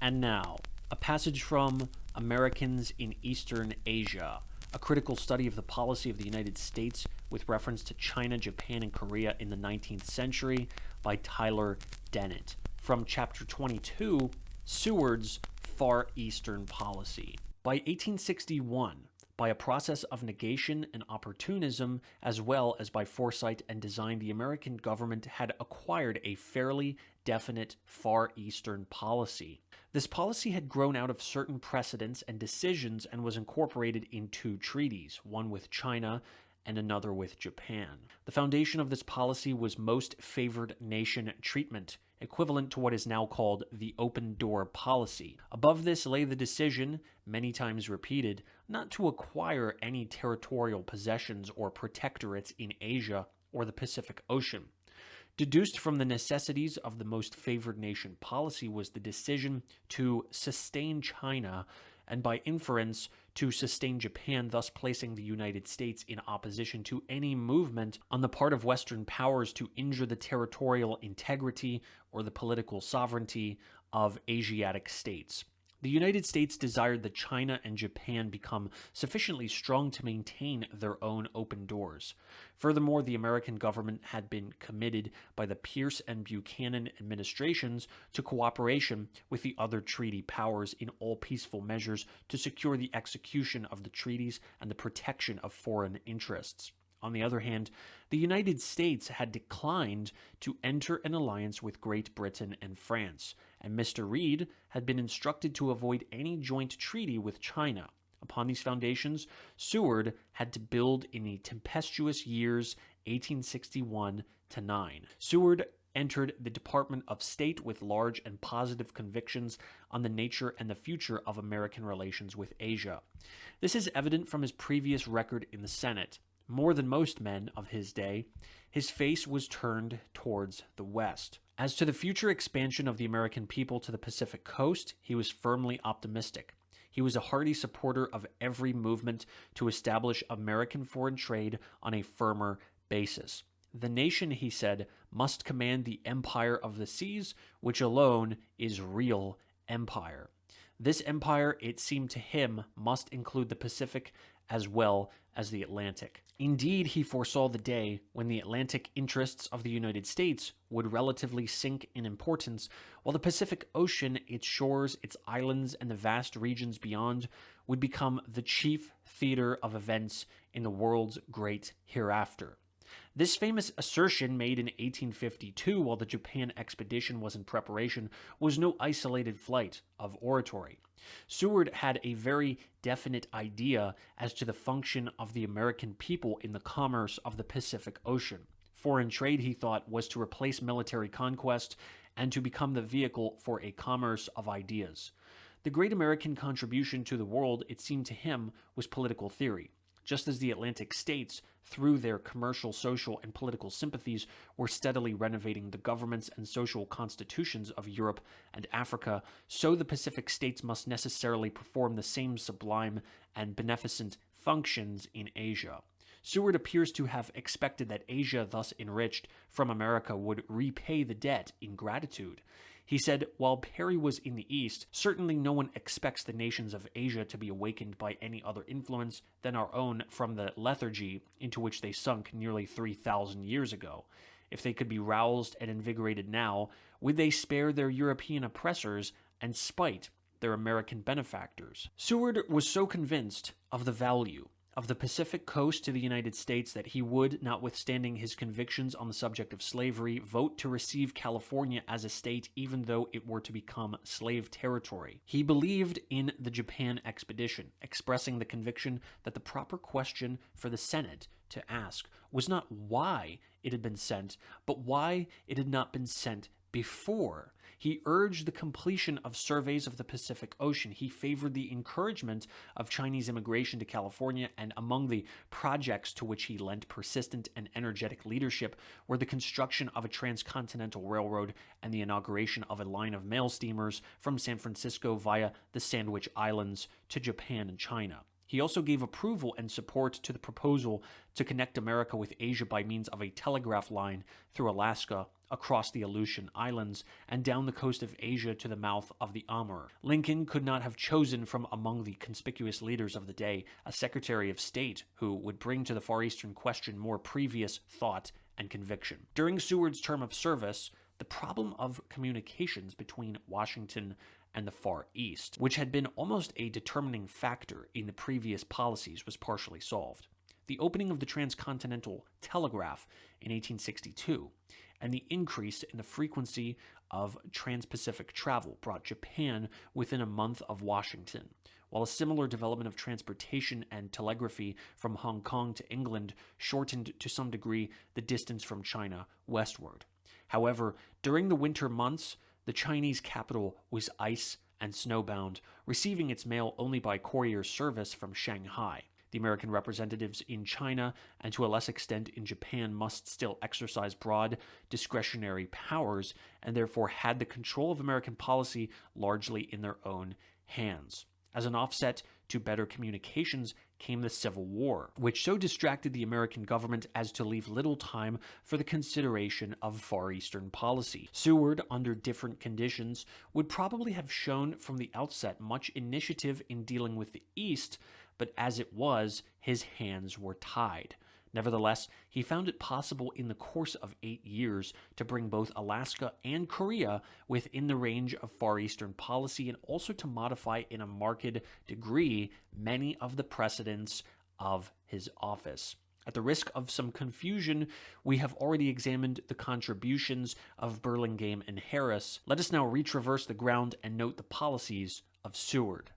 And now, a passage from Americans in Eastern Asia, a critical study of the policy of the United States with reference to China, Japan, and Korea in the 19th century by Tyler Dennett. From Chapter 22, Seward's Far Eastern Policy. By 1861, by a process of negation and opportunism, as well as by foresight and design, the American government had acquired a fairly definite Far Eastern policy. This policy had grown out of certain precedents and decisions and was incorporated in two treaties, one with China and another with Japan. The foundation of this policy was most favored nation treatment, equivalent to what is now called the open door policy. Above this lay the decision, many times repeated, not to acquire any territorial possessions or protectorates in Asia or the Pacific Ocean. Deduced from the necessities of the most favored nation policy was the decision to sustain China and by inference to sustain Japan, thus placing the United States in opposition to any movement on the part of Western powers to injure the territorial integrity or the political sovereignty of Asiatic states. The United States desired that China and Japan become sufficiently strong to maintain their own open doors. Furthermore, the American government had been committed by the Pierce and Buchanan administrations to cooperation with the other treaty powers in all peaceful measures to secure the execution of the treaties and the protection of foreign interests. On the other hand, the United States had declined to enter an alliance with Great Britain and France, and Mr. Reed had been instructed to avoid any joint treaty with China. Upon these foundations, Seward had to build in the tempestuous years 1861 to 9. Seward entered the Department of State with large and positive convictions on the nature and the future of American relations with Asia. This is evident from his previous record in the Senate. More than most men of his day, his face was turned towards the West. As to the future expansion of the American people to the Pacific coast, he was firmly optimistic. He was a hearty supporter of every movement to establish American foreign trade on a firmer basis. The nation, he said, must command the empire of the seas, which alone is real empire. This empire, it seemed to him, must include the Pacific as well as the Atlantic. Indeed, he foresaw the day when the Atlantic interests of the United States would relatively sink in importance, while the Pacific Ocean, its shores, its islands, and the vast regions beyond would become the chief theater of events in the world's great hereafter. This famous assertion, made in 1852 while the Japan expedition was in preparation, was no isolated flight of oratory. Seward had a very definite idea as to the function of the American people in the commerce of the Pacific Ocean. Foreign trade, he thought, was to replace military conquest and to become the vehicle for a commerce of ideas. The great American contribution to the world, it seemed to him, was political theory. Just as the Atlantic states, through their commercial, social, and political sympathies, were steadily renovating the governments and social constitutions of Europe and Africa, so the Pacific states must necessarily perform the same sublime and beneficent functions in Asia. Seward appears to have expected that Asia, thus enriched from America, would repay the debt in gratitude. He said, while Perry was in the East, certainly no one expects the nations of Asia to be awakened by any other influence than our own from the lethargy into which they sunk nearly 3,000 years ago. If they could be roused and invigorated now, would they spare their European oppressors and spite their American benefactors? Seward was so convinced of the value of the Pacific coast to the United States that he would, notwithstanding his convictions on the subject of slavery, vote to receive California as a state even though it were to become slave territory. He believed in the Japan expedition, expressing the conviction that the proper question for the Senate to ask was not why it had been sent, but why it had not been sent before. He urged the completion of surveys of the Pacific Ocean. He favored the encouragement of Chinese immigration to California, and among the projects to which he lent persistent and energetic leadership were the construction of a transcontinental railroad and the inauguration of a line of mail steamers from San Francisco via the Sandwich Islands to Japan and China. He also gave approval and support to the proposal to connect America with Asia by means of a telegraph line through Alaska, across the Aleutian Islands, and down the coast of Asia to the mouth of the Amur. Lincoln could not have chosen from among the conspicuous leaders of the day a Secretary of State who would bring to the Far Eastern question more previous thought and conviction. During Seward's term of service, the problem of communications between Washington and the Far East, which had been almost a determining factor in the previous policies, was partially solved. The opening of the transcontinental telegraph in 1862 and the increase in the frequency of trans-Pacific travel brought Japan within a month of Washington, while a similar development of transportation and telegraphy from Hong Kong to England shortened to some degree the distance from China westward. However, during the winter months, the Chinese capital was ice and snowbound, receiving its mail only by courier service from Shanghai. The American representatives in China, and to a less extent in Japan, must still exercise broad discretionary powers, and therefore had the control of American policy largely in their own hands. As an offset to better communications came the Civil War, which so distracted the American government as to leave little time for the consideration of Far Eastern policy. Seward, under different conditions, would probably have shown from the outset much initiative in dealing with the East, but as it was, his hands were tied. Nevertheless, he found it possible in the course of 8 years to bring both Alaska and Korea within the range of Far Eastern policy and also to modify in a marked degree many of the precedents of his office. At the risk of some confusion, we have already examined the contributions of Burlingame and Harris. Let us now retraverse the ground and note the policies of Seward.